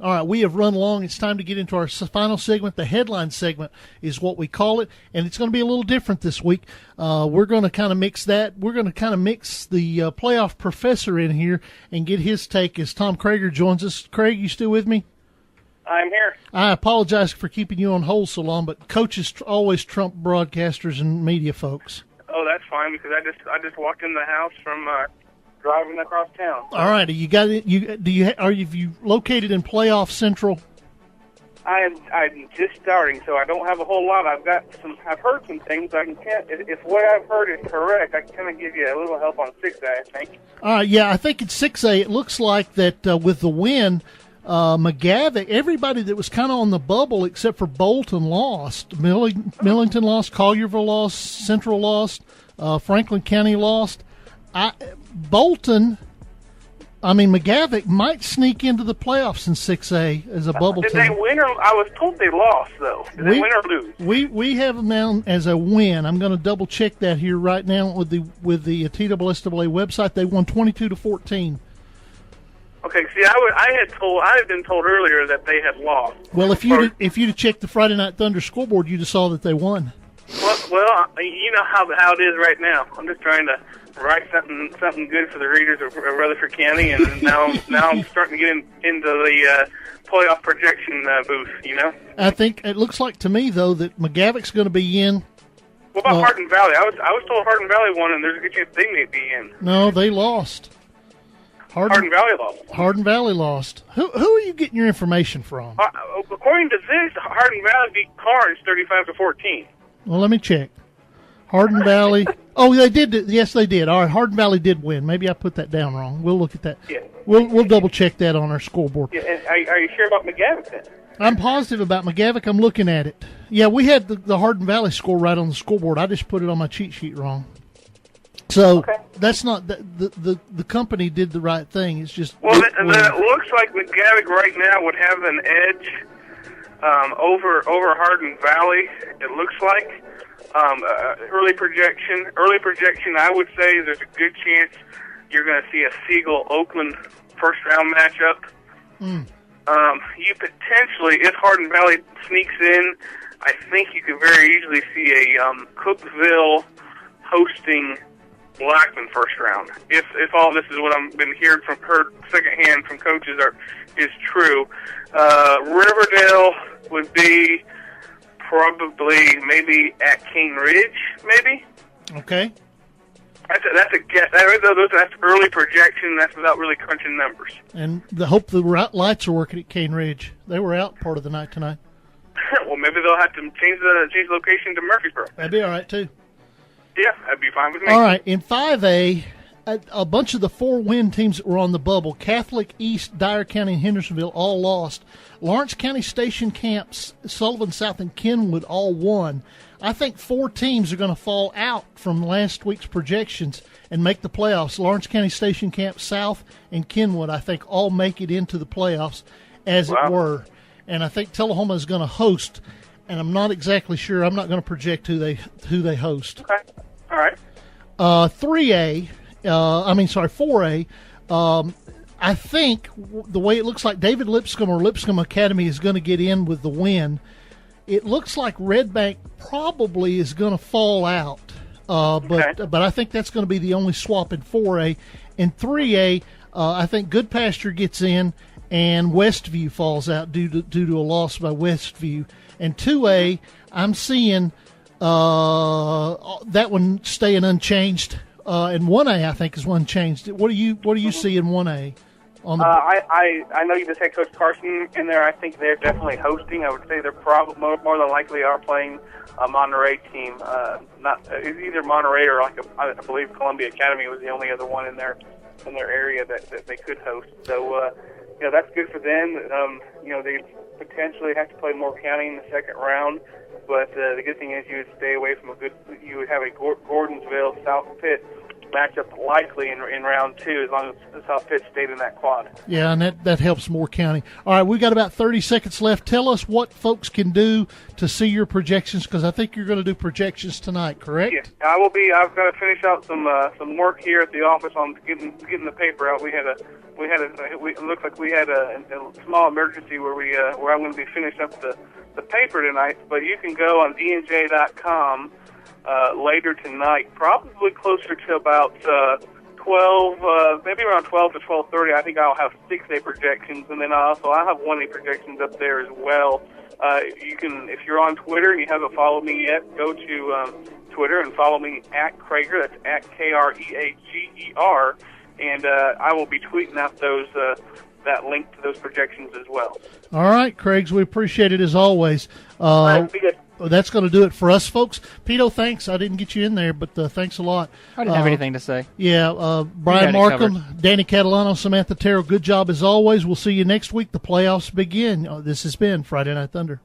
All right, we have run long. It's time to get into our final segment. The headline segment is what we call it, and it's going to be a little different this week. We're going to kind of mix that. We're going to kind of mix the playoff professor in here and get his take as Tom Krager joins us. Craig, you still with me? I'm here. I apologize for keeping you on hold so long, but coaches always trump broadcasters and media folks. Oh, that's fine because I just walked in the house from driving across town. All right, you got it. Have you located in Playoff Central? I'm just starting, so I don't have a whole lot. I've heard some things. If what I've heard is correct, I can kind of give you a little help on 6A, I think. All right, yeah, I think it's 6A. It looks like that with the win, McGavock, everybody that was kind of on the bubble except for Bolton lost. Millington lost, Collierville lost, Central lost, Franklin County lost. McGavock might sneak into the playoffs in 6A as a bubble team. Did they win or I was told they lost, though. Did they win or lose? We have them down as a win. I'm going to double check that here right now with the TSSAA website. They won 22-14. Okay, see, I had been told earlier that they had lost. Well, if you'd have checked the Friday Night Thunder scoreboard, you'd have saw that they won. Well, you know how it is right now. I'm just trying to write something good for the readers of Rutherford County, and now I'm starting to get into the playoff projection booth. You know. I think it looks like to me though that McGavock's going to be in. What about Hardin Valley? I was told Hardin Valley won, and there's a good chance they may be in. No, they lost. Hardin Valley lost. Hardin Valley lost. Who are you getting your information from? According to this, Hardin Valley beat Carnes 35-14. Well, let me check. Hardin Valley. Oh, they did. Yes, they did. All right, Hardin Valley did win. Maybe I put that down wrong. We'll look at that. Yeah. We'll double check that on our scoreboard. Yeah. And are you sure about McGavock then? I'm positive about McGavock. I'm looking at it. Yeah, we had the Hardin Valley score right on the scoreboard. I just put it on my cheat sheet wrong. So okay. That's not the company did the right thing. It's just it looks like McGavock right now would have an edge over Hardin Valley. It looks like early projection. I would say there's a good chance you're going to see a Siegel-Oakland first round matchup. You potentially, if Hardin Valley sneaks in, I think you could very easily see a Cookeville hosting Blackman first round. If all this is what I've been heard secondhand from coaches is true, Riverdale would be probably maybe at Cane Ridge, maybe. Okay. That's a guess. That's early projection. That's without really crunching numbers. And hope the lights are working at Cane Ridge. They were out part of the night tonight. Well, maybe they'll have to change the location to Murfreesboro. That'd be all right too. Yeah, that'd be fine with me. All right, in 5A, a bunch of the 4-win teams that were on the bubble, Catholic, East, Dyer County, and Hendersonville, all lost. Lawrence County Station Camps, Sullivan South, and Kenwood all won. I think 4 teams are going to fall out from last week's projections and make the playoffs. Lawrence County Station Camp South and Kenwood, I think, all make it into the playoffs, as it were. And I think Tullahoma is going to host, and I'm not exactly sure. I'm not going to project who they host. Okay. All right. 4A. I think the way it looks like David Lipscomb or Lipscomb Academy is going to get in with the win. It looks like Red Bank probably is going to fall out, but I think that's going to be the only swap in 4A. In 3A, I think Goodpasture gets in and Westview falls out due to a loss by Westview. And 2A, I'm seeing that one staying unchanged. And 1A, I think, is unchanged. What do you see in 1A? I know you just had Coach Carson in there. I think they're definitely hosting. I would say they're probably more than likely are playing a Monterey team. It's either Monterey or I believe Columbia Academy was the only other one in their area that they could host. So that's good for them. They potentially have to play Moore County in the second round. But the good thing is you would stay away from you would have a Gordonsville, South Pitt matchup likely in round 2, as long as South Pitt stayed in that quad. Yeah, and that helps Moore County. All right, we've got about 30 seconds left. Tell us what folks can do to see your projections, because I think you're going to do projections tonight, correct? Yeah, I will be. I've got to finish out some work here at the office on getting the paper out. It looks like we had a small emergency where I'm going to be finishing up the paper tonight. But you can go on dnj.com later tonight, probably closer to about 12, maybe around 12 to 12:30. I think I'll have 6A projections, and then I'll have 1A projections up there as well. You can, if you're on Twitter and you haven't followed me yet, go to Twitter and follow me at Krager. That's at Kreager, and I will be tweeting out those that link to those projections as well. All right, Craigs, we appreciate it as always. All right, be good. That's going to do it for us, folks. Pito, thanks. I didn't get you in there, but thanks a lot. I didn't have anything to say. Yeah, Brian Markham, Danny Catalano, Samantha Terrell, good job as always. We'll see you next week. The playoffs begin. This has been Friday Night Thunder.